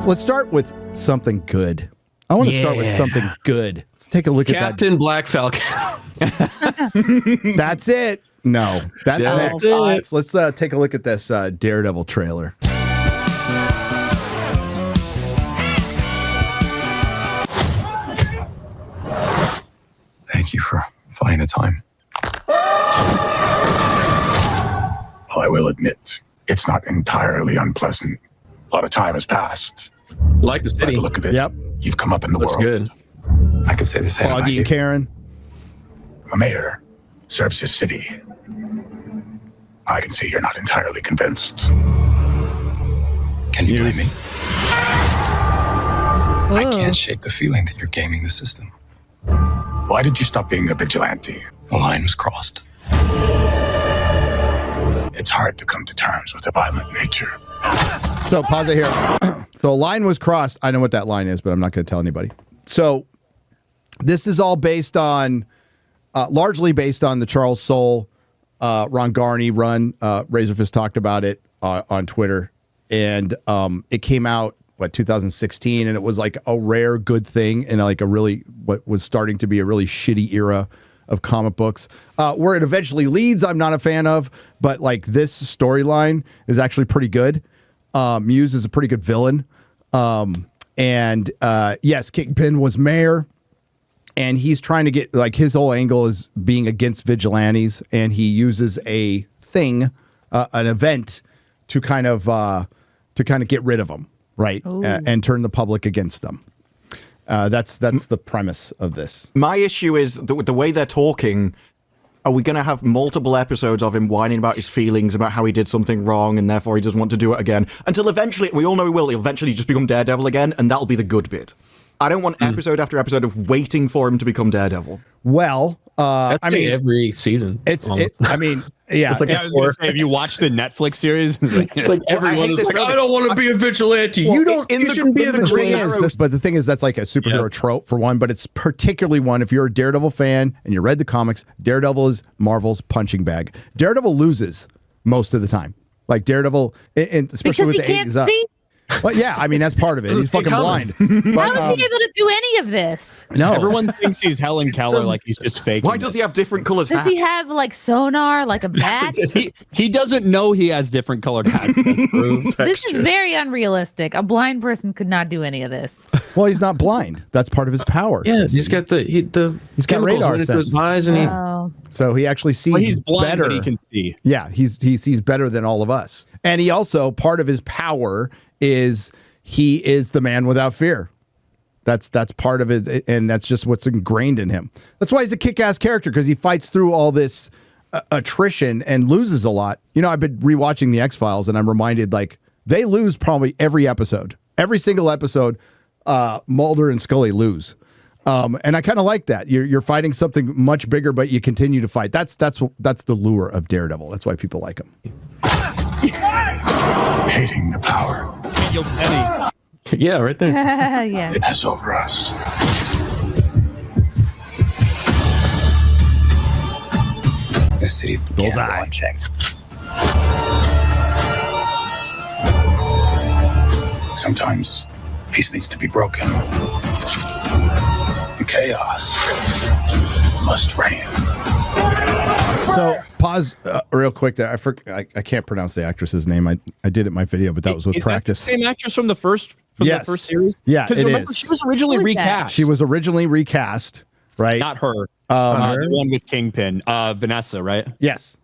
Let's start with something good. I want to start with something good. Let's take a look at that. Captain Black Falcon. That's it. No, that's next. Let's take a look at this Daredevil trailer. Thank you for finding the time. I will admit, it's not entirely unpleasant. A lot of time has passed. Like the city. By the look of it, Yep. you've come up in the Looks world. good. I could say the same. Foggy and Karen. The mayor serves his city. I can see you're not entirely convinced. Can you blame me? I can't shake the feeling that you're gaming the system. Why did you stop being a vigilante? The line was crossed. It's hard to come to terms with a violent nature. So pause it here. So a line was crossed. I know what that line is, but I'm not going to tell anybody. So this is all based on, largely based on the Charles Soule, Ron Garney run. Razorfist talked about it on Twitter. And it came out, 2016, and it was like a rare good thing in like what was starting to be a really shitty era of comic books. Where it eventually leads, I'm not a fan of, but like this storyline is actually pretty good. Muse is a pretty good villain. Yes, Kingpin was mayor, and he's trying to get, like, his whole angle is being against vigilantes, and he uses a thing, an event to kind of get rid of them. Right, and turn the public against them. That's the premise of this. My issue is the way they're talking. Are we going to have multiple episodes of him whining about his feelings about how he did something wrong and therefore he doesn't want to do it again? Until eventually, we all know he will. He'll eventually just become Daredevil again, and that'll be the good bit. I don't want episode after episode of waiting for him to become Daredevil. Well, I mean, every season. Yeah. It's like I was going to say, if you watch the Netflix series, like everyone is like, I don't want to be a vigilante. Well, you shouldn't be a vigilante. But the thing is, that's like a superhero trope for one, but it's particularly one if you're a Daredevil fan and you read the comics. Daredevil is Marvel's punching bag. Daredevil loses most of the time. Like Daredevil, and especially because with the 80s up. Well, yeah, I mean, that's part of it. He's fucking blind. How is he able to do any of this? No. Everyone thinks he's Helen Keller, like he's just fake. Why does he have different colored hats? Does he have like sonar, like a bat? He doesn't know he has different colored hats. This is very unrealistic. A blind person could not do any of this. Well, he's not blind. That's part of his power. Yeah, he's got he's got radar into his eyes, and so he actually sees he's blind, better. But he can see. Yeah, he sees better than all of us. And he also, part of his power is he is the man without fear. That's part of it, and that's just what's ingrained in him. That's why he's a kick-ass character, because he fights through all this attrition and loses a lot. You know, I've been rewatching the X-Files, and I'm reminded, like, they lose probably every episode. Every single episode, Mulder and Scully lose. And I kind of like that. You're fighting something much bigger, but you continue to fight. That's the lure of Daredevil. That's why people like him. Hating the power. Yeah, right there. Yeah. It has over us. The city began unchecked. Sometimes peace needs to be broken. Chaos must reign. So pause real quick there. I can't pronounce the actress's name. I did it in my video, but that was with practice. That the same actress from the first the first series? Yeah, it remember, is. she was originally recast. She was originally recast, right? Not her. The one with Kingpin, Vanessa, right? Yes.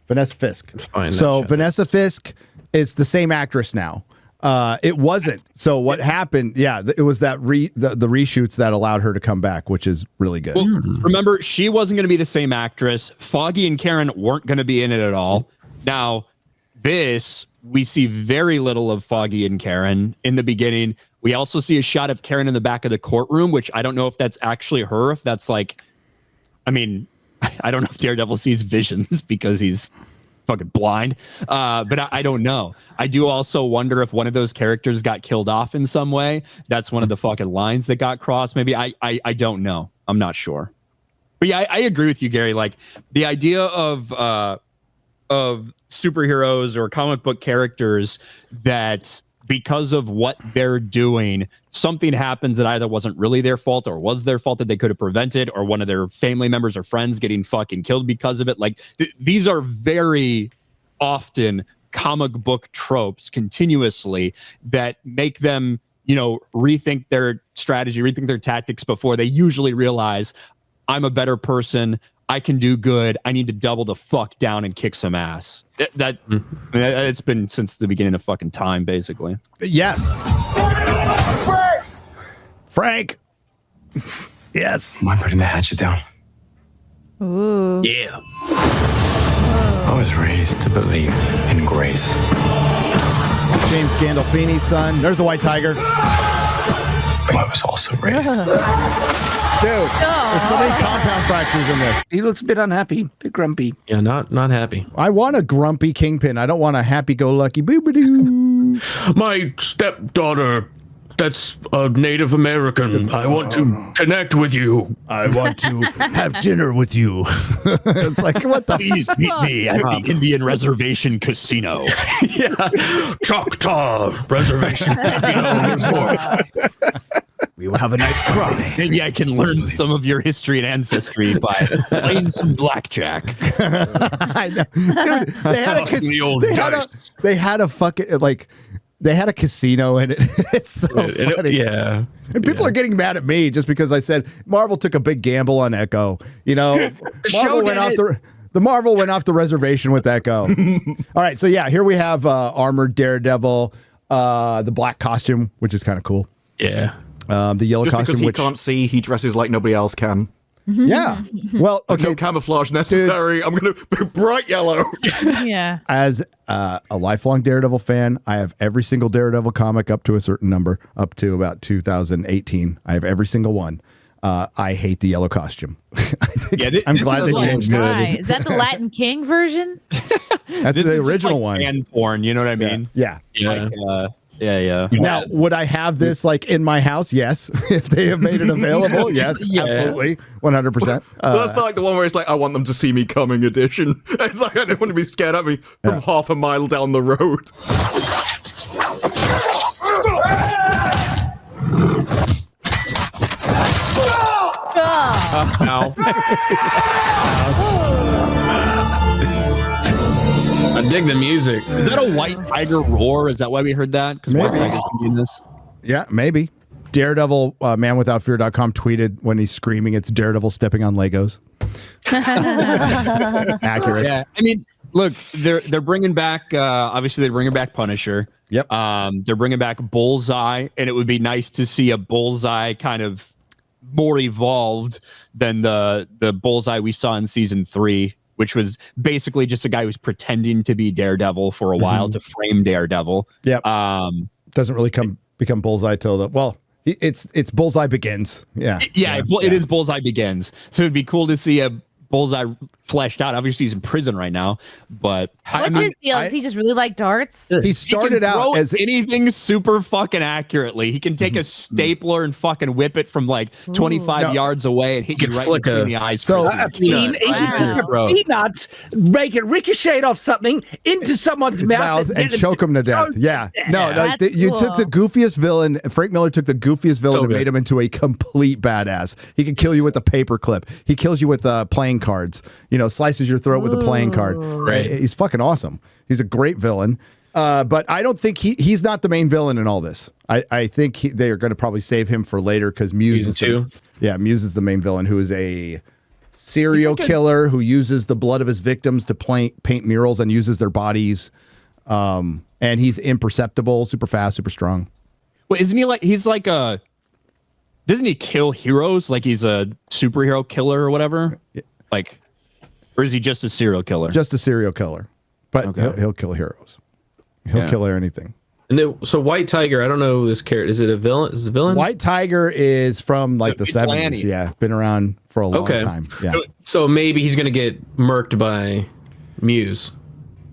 Vanessa Fisk. So Vanessa Fisk is the same actress now. It wasn't. So what happened? Yeah, it was that the reshoots that allowed her to come back, which is really good. Well, remember, she wasn't going to be the same actress. Foggy and Karen weren't going to be in it at all. Now, we see very little of Foggy and Karen in the beginning. We also see a shot of Karen in the back of the courtroom, which I don't know if that's actually her. If that's like, I mean, I don't know if Daredevil sees visions because he's fucking blind, but I don't know. I do also wonder if one of those characters got killed off in some way. That's one of the fucking lines that got crossed. Maybe I don't know. I'm not sure. But yeah, I agree with you, Gary. Like the idea of superheroes or comic book characters that because of what they're doing, something happens that either wasn't really their fault or was their fault that they could have prevented, or one of their family members or friends getting fucking killed because of it. Like these are very often comic book tropes continuously that make them, rethink their strategy, rethink their tactics before they usually realize, I'm a better person. I can do good. I need to double the fuck down and kick some ass. It's been since the beginning of fucking time, basically. Yes. Frank. Yes. Am I putting the hatchet down? Ooh. Yeah. I was raised to believe in grace. James Gandolfini's son. There's the White Tiger. I was also raised. Dude, there's so many compound fractures in this. He looks a bit unhappy, a bit grumpy. Yeah, not happy. I want a grumpy kingpin. I don't want a happy-go-lucky boo-ba-doo. My stepdaughter, that's a Native American. I want to connect with you. I want to have dinner with you. It's like, what the Please meet me at the Indian Reservation Casino. Yeah. Choctaw Reservation. There's more. We will have a nice cry. Maybe I can learn some of your history and ancestry by playing some blackjack. I know. Dude, they had The old dice. they had a casino in it. It's so funny. Yeah. And people are getting mad at me just because I said Marvel took a big gamble on Echo. Marvel went off the reservation with Echo. All right, so yeah, here we have armored Daredevil, the black costume, which is kind of cool. Yeah. The yellow Just costume, because he which can't see, he dresses like nobody else can. yeah. Well, okay. No camouflage necessary. I'm going to be bright yellow. Yeah. As a lifelong Daredevil fan, I have every single Daredevil comic up to a certain number, up to about 2018. I have every single one. I hate the yellow costume. I'm glad they changed it. Right. Is that the Latin King version? That's the original one. Fan porn, you know what I mean? Yeah. Yeah. Yeah. Now, would I have this like in my house? Yes. If they have made it available, yes, absolutely, 100%. That's like the one where it's like, I want them to see me coming edition. It's like, I don't want to be scared at me from half a mile down the road. Ow. I dig the music. Is that a White Tiger roar? Is that why we heard that? Because White Tiger's in this. Yeah, maybe. Daredevil, manwithoutfear.com tweeted when he's screaming, it's Daredevil stepping on Legos. Accurate. Yeah, I mean, look, they're bringing back. Obviously, they're bringing back Punisher. Yep. They're bringing back Bullseye, and it would be nice to see a Bullseye kind of more evolved than the Bullseye we saw in season 3, which was basically just a guy who was pretending to be Daredevil for a while to frame Daredevil. Yep. Doesn't really become Bullseye till it's Bullseye Begins. Yeah. It is Bullseye Begins. So it'd be cool to see a Bullseye fleshed out. Obviously, he's in prison right now, but What's his deal? Does he just really like darts? He started out as anything super fucking accurately. He can take a stapler and fucking whip it from like 25 yards away and hit you right between the eyes. So A peanut, make it ricochet off something into someone's mouth and choke him to death. Yeah. No, That's you cool. took the goofiest villain. Frank Miller took the goofiest villain and made him into a complete badass. He can kill you with a paper clip. He kills you with playing cards. Slices your throat with a playing card. Right. He's fucking awesome. He's a great villain. But I don't think he's not the main villain in all this. I think they are going to probably save him for later because Muse is the main villain, who is a serial killer who uses the blood of his victims to paint murals and uses their bodies. And he's imperceptible, super fast, super strong. Well, isn't he doesn't he kill heroes? Like he's a superhero killer or whatever? Like, or is he just a serial killer? Just a serial killer. But he'll kill heroes. He'll kill anything. And so White Tiger, I don't know this character. Is it a villain? Is it a villain? White Tiger is from like the 70s. Yeah, been around for a long time. Yeah. So maybe he's gonna get murked by Muse.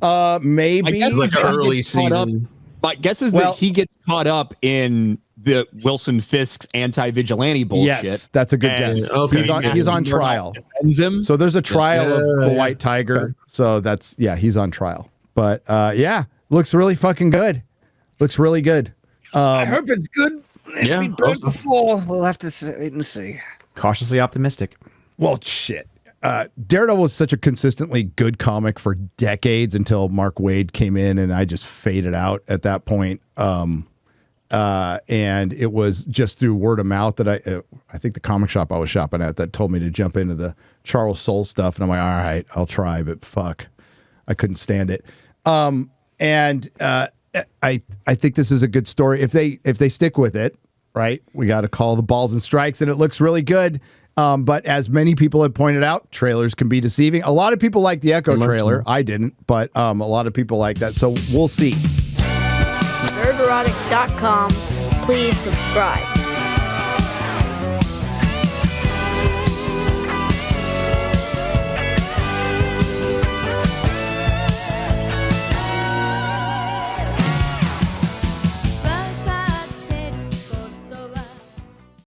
Maybe. I guess Like an early season. My guess is that he gets caught up in the Wilson Fisk's anti-vigilante bullshit. Yes, that's a good guess. Okay. He's on trial. Defends him. So there's a trial of the White Tiger. Okay. So he's on trial. But looks really fucking good. Looks really good. I hope it's good. It's Yeah, been burnt also. before. We'll have to wait and see. Cautiously optimistic. Well, shit. Daredevil was such a consistently good comic for decades until Mark Waid came in, and I just faded out at that point. And it was just through word of mouth that I think the comic shop I was shopping at that told me to jump into the Charles Soule stuff, and I'm like, all right, I'll try, but fuck, I couldn't stand it. I think this is a good story if they stick with it. Right, we got to call the balls and strikes, and it looks really good. But as many people have pointed out, trailers can be deceiving. A lot of people like the Echo trailer. I didn't, but a lot of people like that. So we'll see. Nerdrotic.com. Please subscribe.